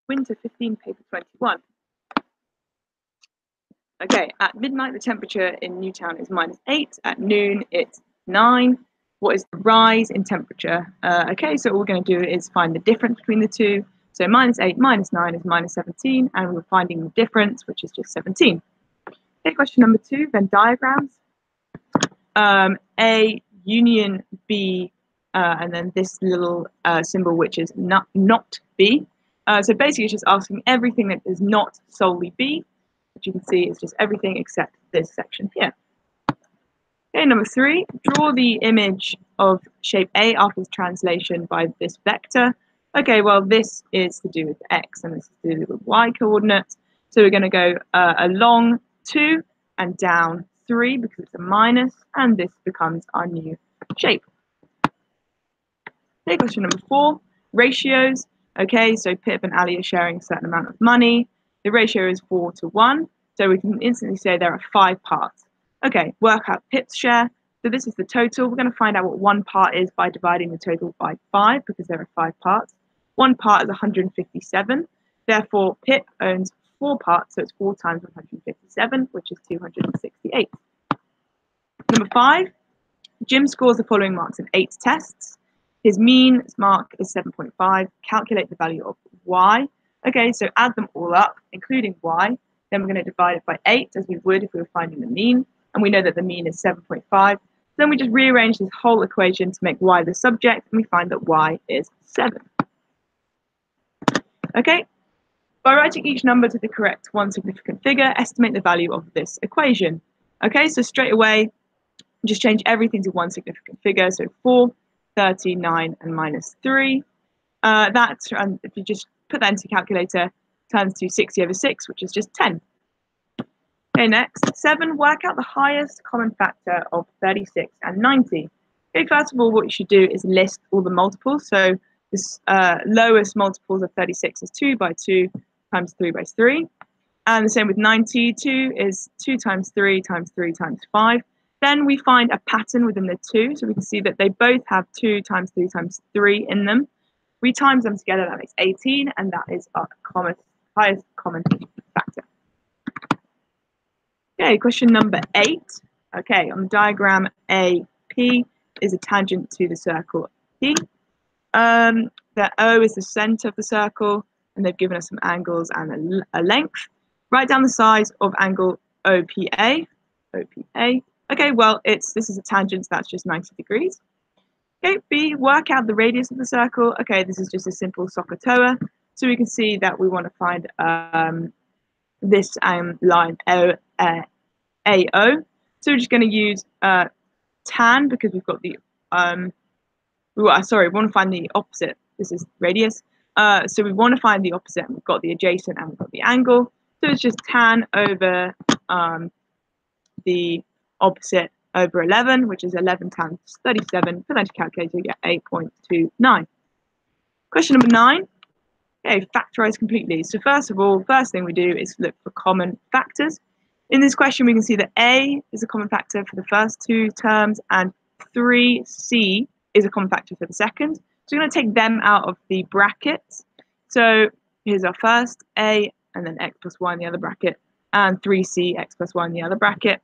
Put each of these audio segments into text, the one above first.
Winter 15, paper 21. Okay, at midnight the temperature in Newtown is -8. At noon it's 9. What is the rise in temperature? Okay, so all we're going to do is find the difference between the two. So -8 minus 9 is -17, and we're finding the difference, which is just 17. Okay, question number 2, Venn diagrams. A union B, and then this little symbol, which is not B. So basically, it's just asking everything that is not solely B, which you can see is just everything except this section here. Okay, number 3, draw the image of shape A after its translation by this vector. Okay, well, this is to do with X, and this is to do with Y coordinates. So we're going to go along 2 and down 3 because it's a minus, and this becomes our new shape. Okay, question number 4, ratios. Okay, so Pip and Ali are sharing a certain amount of money. The ratio is 4 to 1, so we can instantly say there are 5 parts. Okay, work out Pip's share. So this is the total. We're going to find out what one part is by dividing the total by 5, because there are 5 parts. One part is 157. Therefore, Pip owns 4 parts, so it's 4 times 157, which is 268. Number 5, Jim scores the following marks in 8 tests. His mean mark is 7.5. Calculate the value of y. Okay, so add them all up, including y. Then we're going to divide it by 8, as we would if we were finding the mean. And we know that the mean is 7.5. Then we just rearrange this whole equation to make y the subject, and we find that y is 7. Okay, by writing each number to the correct one significant figure, estimate the value of this equation. Okay, so straight away, just change everything to one significant figure. So 4, 39, and -3. And if you just put that into your calculator, turns to 60/6, which is just 10. Okay, next, 7, work out the highest common factor of 36 and 90. Okay, first of all, what you should do is list all the multiples. So this lowest multiples of 36 is 2 by 2 times 3 by 3. And the same with 90, 2 is 2 times 3 times 3 times 5. Then we find a pattern within the 2, so we can see that they both have 2 times 3 times 3 in them. We times them together, that makes 18, and that is our highest common factor. Okay, question number 8. Okay, on the diagram, AP is a tangent to the circle P. The O is the center of the circle, and they've given us some angles and a length. Write down the size of angle OPA. OPA. Okay, well, this is a tangent, so that's just 90 degrees. Okay, B, work out the radius of the circle. Okay, this is just a simple SOHCAHTOA. So we can see that we want to find this line AO. So we're just going to use tan, because we've got the, we want to find the opposite. This is radius. So we want to find the opposite. We've got the adjacent and we've got the angle. So it's just tan over the opposite over 11, which is 11 times 37. Put that into calculator, you get 8.29. Question number 9. Okay, factorize completely. So first of all, first thing we do is look for common factors. In this question, we can see that A is a common factor for the first 2 terms, and 3C is a common factor for the second. So we're going to take them out of the brackets. So here's our first A, and then x plus y in the other bracket, and 3C, x plus y in the other bracket.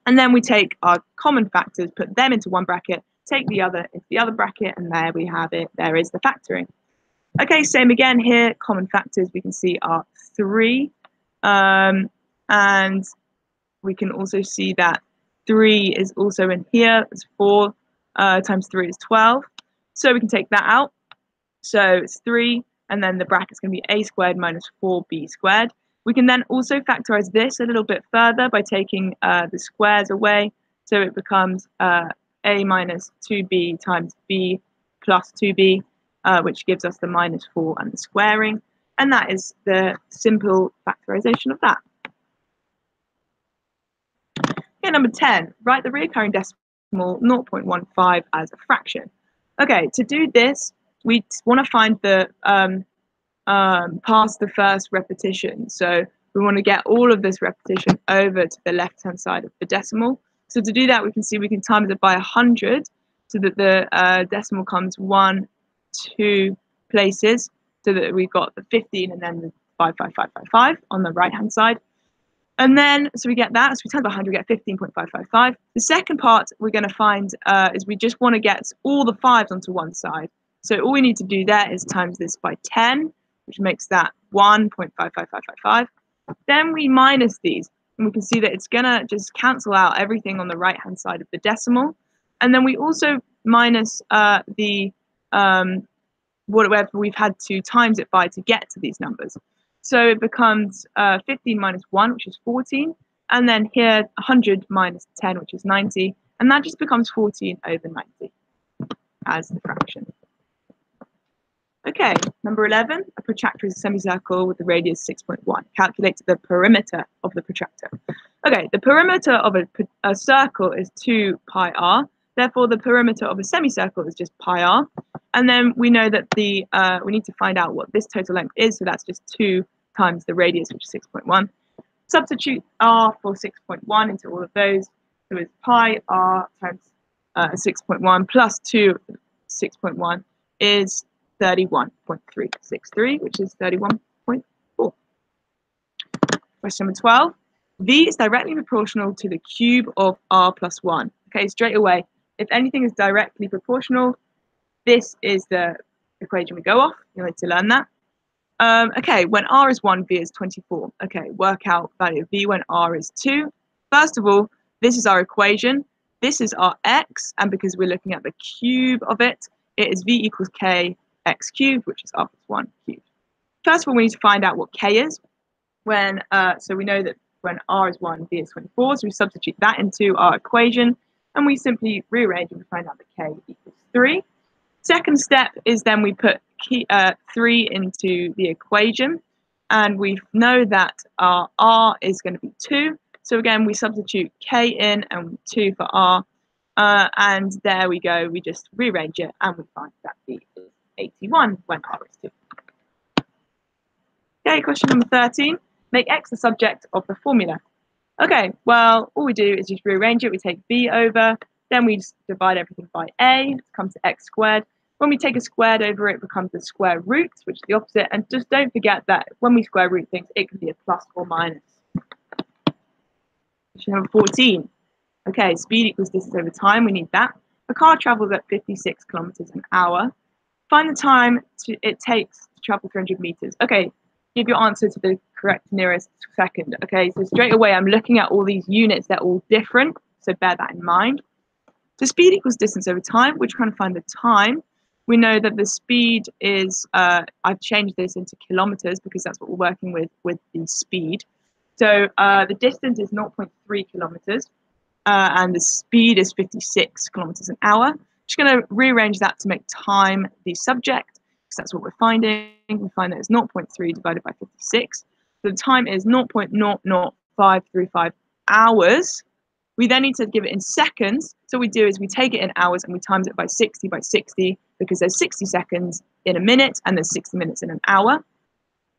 And then we take our common factors, put them into one bracket, take the other into the other bracket, and there we have it. There is the factoring. Okay, same again here. Common factors we can see are 3. And we can also see that 3 is also in here. It's 4 times 3 is 12. So we can take that out. So it's 3, and then the bracket's going to be a squared minus 4b squared. We can then also factorize this a little bit further by taking the squares away. So it becomes a minus 2b times b plus 2b, which gives us the -4 and the squaring. And that is the simple factorization of that. Okay, number 10, write the reoccurring decimal 0.15 as a fraction. Okay, to do this, we want to find the past the first repetition. So we want to get all of this repetition over to the left-hand side of the decimal. So to do that, we can see we can times it by 100 so that the decimal comes 1, 2 places. so that we've got the 15 and then the 55555 on the right hand side. And then, so we get that, so we times by 100, we get 15.555. The second part we're going to find is we just want to get all the 5s onto one side. So all we need to do there is times this by 10, which makes that 1.55555. Then we minus these, and we can see that it's going to just cancel out everything on the right-hand side of the decimal. And then we also minus whatever we've had to times it by to get to these numbers. So it becomes 15 minus 1, which is 14. And then here, 100 minus 10, which is 90. And that just becomes 14 over 90 as the fraction. Okay, number 11, a protractor is a semicircle with the radius 6.1. Calculate the perimeter of the protractor. Okay, the perimeter of a circle is 2 pi r. Therefore, the perimeter of a semicircle is just pi r. And then we know that we need to find out what this total length is. So that's just 2 times the radius, which is 6.1. Substitute r for 6.1 into all of those. So it's pi r times 6.1 plus 2 6.1 is 31.363, which is 31.4. Question number 12. V is directly proportional to the cube of r plus 1. Okay, straight away, if anything is directly proportional, this is the equation we go off. You need to learn that. Okay, when r is 1, v is 24. Okay, work out value of v when r is 2. First of all, this is our equation. This is our x, and because we're looking at the cube of it, it is v equals k x cubed, which is r plus 1 cubed. First of all, we need to find out what k is. So we know that when r is 1, v is 24, so we substitute that into our equation, and we simply rearrange and we find out that k equals 3. Second step is then we put 3 into the equation, and we know that our r is going to be 2. So again, we substitute k in and 2 for r, and there we go. We just rearrange it, and we find that v is 81 when r is 2. Okay, question number 13. Make x the subject of the formula. Okay, well, all we do is just rearrange it. We take b over, then we just divide everything by a, it comes to x squared. When we take a squared over it, becomes the square root, which is the opposite. And just don't forget that when we square root things, it can be a plus or minus. Question number 14. Okay, speed equals distance over time. We need that. A car travels at 56 kilometers an hour. Find the time it takes to travel 300 meters. Okay, give your answer to the correct nearest second. Okay, so straight away, I'm looking at all these units. They're all different, so bear that in mind. So speed equals distance over time. We're trying to find the time. We know that the speed is, I've changed this into kilometers because that's what we're working with the speed. So the distance is 0.3 kilometers and the speed is 56 kilometers an hour. Just going to rearrange that to make time the subject because that's what we're finding. We find that it's 0.3 divided by 56. So the time is 0.00535 hours. We then need to give it in seconds. So what we do is we take it in hours and we times it by 60 because there's 60 seconds in a minute and there's 60 minutes in an hour.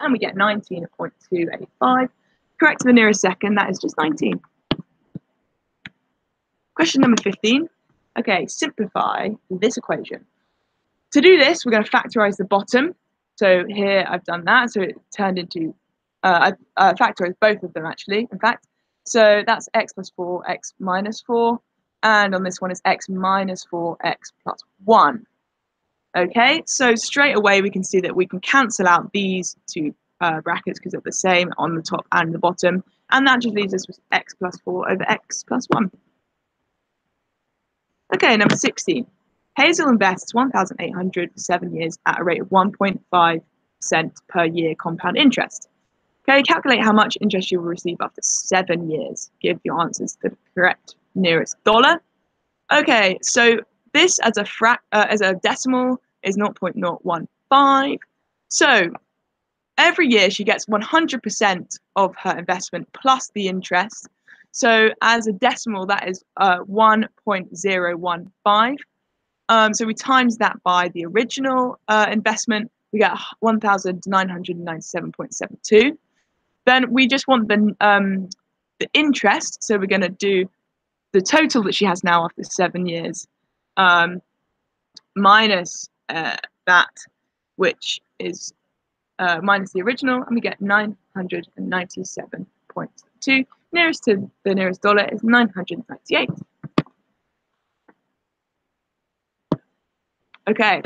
And we get 19.285. Correct to the nearest second, that is just 19. Question number 15. Okay, simplify this equation. To do this, we're going to factorize the bottom. So here I've done that. So it turned into, I've factorized both of them actually, in fact. So that's x plus 4, x minus 4. And on this one is x minus 4, x plus 1. Okay, so straight away we can see that we can cancel out these two brackets because they're the same on the top and the bottom. And that just leaves us with x plus 4 over x plus 1. Okay, number 16. Hazel invests 1,800 for 7 years at a rate of 1.5% per year compound interest. Okay, calculate how much interest you will receive after 7 years. Give your answers to the correct nearest dollar. Okay, so this as a decimal is 0.015. So every year she gets 100% of her investment plus the interest. So as a decimal, that is 1.015. So we times that by the original investment, we get 1,997.72. Then we just want the interest, so we're going to do the total that she has now after 7 years minus that, which is minus the original, and we get 997.2. Nearest to the nearest dollar is 998. Okay,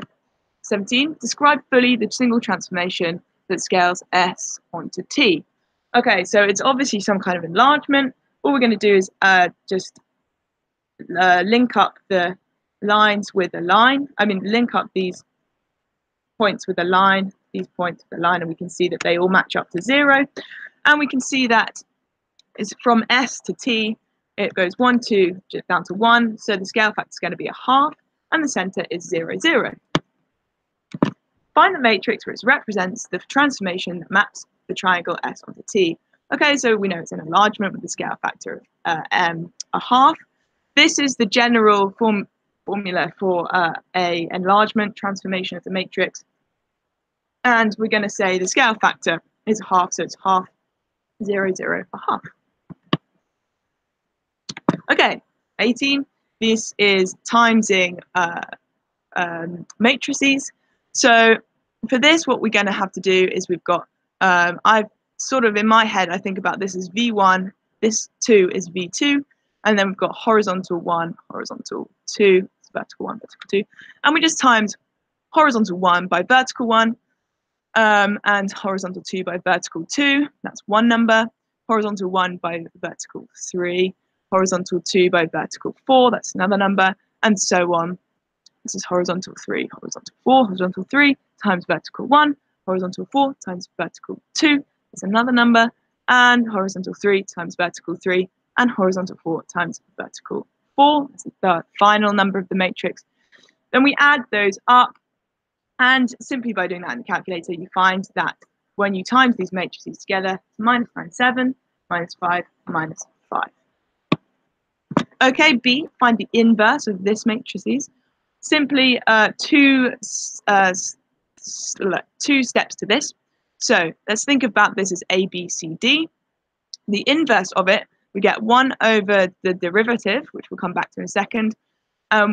17. Describe fully the single transformation that scales S onto T. Okay, so it's obviously some kind of enlargement. All we're going to do is just link up the lines with a line. Link up these points with a line, these points with a line, and we can see that they all match up to 0. And we can see that it's from S to T, it goes 1, 2, down to 1. So the scale factor is going to be a half, and the center is 0, 0. Find the matrix which represents the transformation that maps the triangle S onto T. Okay, so we know it's an enlargement with the scale factor of a half. This is the general formula for a enlargement transformation of the matrix. And we're going to say the scale factor is a half, so it's half, 0, 0 for half. Okay, 18. This is timesing matrices. So for this, what we're going to have to do is we've got, I've sort of in my head, I think about this as V1, this 2 is V2, and then we've got horizontal 1, horizontal 2, vertical 1, vertical 2, and we just times horizontal 1 by vertical 1, and horizontal 2 by vertical 2, that's one number, horizontal 1 by vertical 3, horizontal 2 by vertical 4, that's another number, and so on. This is horizontal 3, horizontal 4, horizontal 3 times vertical 1, horizontal 4 times vertical 2 is another number, and horizontal 3 times vertical 3, and horizontal 4 times vertical 4. That's the final number of the matrix. Then we add those up, and simply by doing that in the calculator, you find that when you times these matrices together, it's minus 97, minus 5, minus 5. Okay, B, find the inverse of this matrices. Simply two steps to this. So let's think about this as A, B, C, D. The inverse of it, we get 1 over the derivative, which we'll come back to in a second.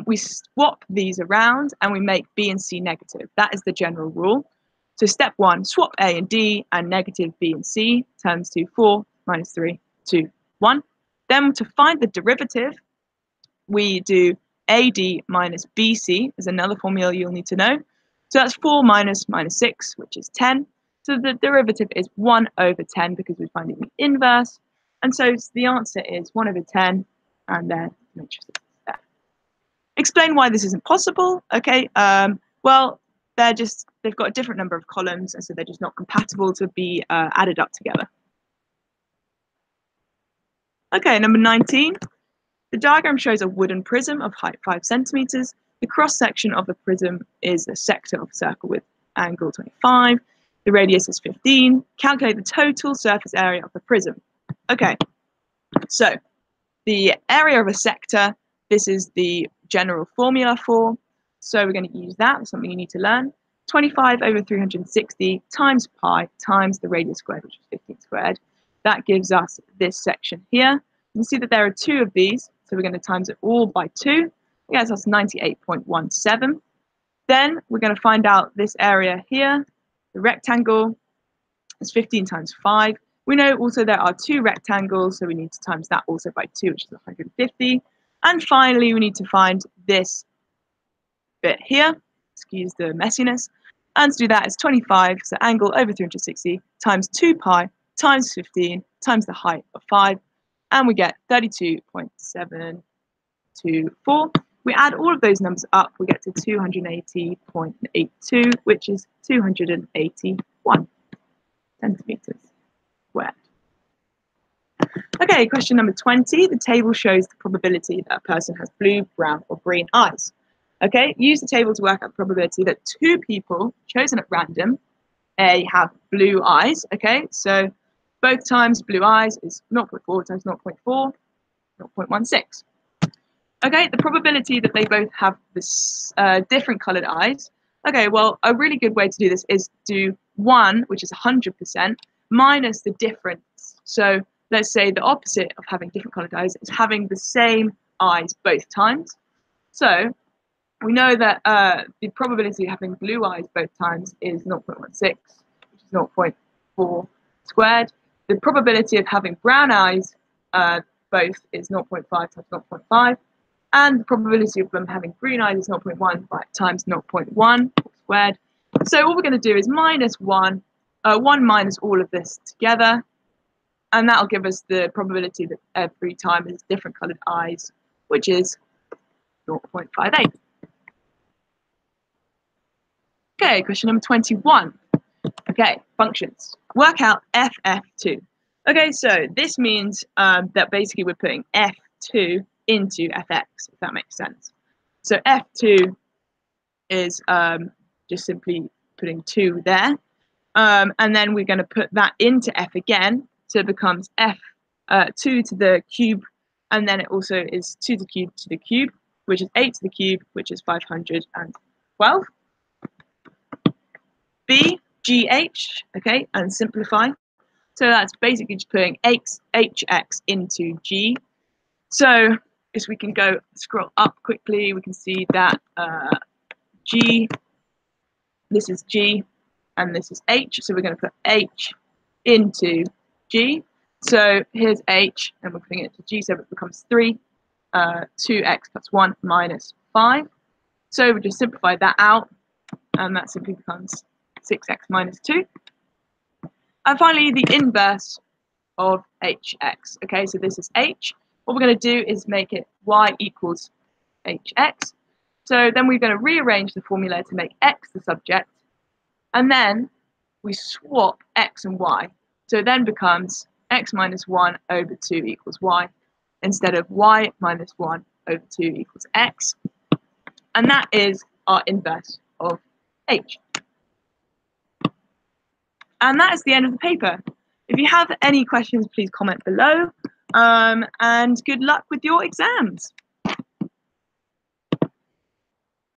We swap these around and we make B and C negative. That is the general rule. So step 1, swap A and D, and negative B and C turns to 4 minus 3, 2, 1. Then to find the derivative, we do AD minus BC is another formula you'll need to know. So that's 4 minus 6, which is 10. So the derivative is 1 over 10 because we're finding the inverse. And so the answer is 1 over 10, and then matrices there. Explain why this isn't possible. Okay, well, they've got a different number of columns, and so they're just not compatible to be added up together. Okay, number 19. The diagram shows a wooden prism of height 5 centimeters. The cross section of the prism is a sector of a circle with angle 25. The radius is 15. Calculate the total surface area of the prism. Okay, so the area of a sector, this is the general formula for. So we're going to use that. That's something you need to learn. 25 over 360 times pi times the radius squared, which is 15 squared. That gives us this section here. You can see that there are 2 of these. So we're going to times it all by 2. Yes, that's 98.17. Then we're going to find out this area here. The rectangle is 15 times 5. We know also there are 2 rectangles, so we need to times that also by 2, which is 150. And finally, we need to find this bit here. Excuse the messiness. And to do that, it's 25, so angle over 360 times 2 pi times 15 times the height of 5. And we get 32.724. We add all of those numbers up, we get to 280.82, which is 281 centimeters squared. Okay, question number 20. The table shows the probability that a person has blue, brown, or green eyes. Okay, use the table to work out the probability that 2 people chosen at random, A, have blue eyes. Okay, so both times blue eyes is 0.4 times 0.4, 0.16. Okay, the probability that they both have this different colored eyes. Okay, well, a really good way to do this is do 1, which is 100%, minus the difference. So let's say the opposite of having different colored eyes is having the same eyes both times. So we know that the probability of having blue eyes both times is 0.16, which is is 0.4 squared. The probability of having brown eyes both is 0.5 times 0.5, and the probability of them having green eyes is 0.1 times 0.1 squared. So all we're going to do is minus 1 minus all of this together, and that'll give us the probability that every time is different coloured eyes, which is 0.58. Okay, question number 21. Okay, functions. Work out FF2. Okay, so this means that basically we're putting F2 into Fx, if that makes sense. So F2 is just simply putting 2 there. And then we're going to put that into F again, so it becomes F2 to the cube, and then it also is 2 to the cube, which is 8 to the cube, which is 512. B, GH, okay, and simplify. So that's basically just putting HX into G. So if we can go scroll up quickly, we can see that G, this is G, and this is H. So we're going to put H into G. So here's H, and we're putting it to G, so it becomes 3, 2x plus 1 minus 5. So we just simplify that out, and that simply becomes 6x minus 2. And finally, the inverse of hx. Okay, so this is h. What we're going to do is make it y equals hx. So then we're going to rearrange the formula to make x the subject, and then we swap x and y. So it then becomes x minus 1 over 2 equals y, instead of y minus 1 over 2 equals x. And that is our inverse of h. And that is the end of the paper. If you have any questions, please comment below. And good luck with your exams.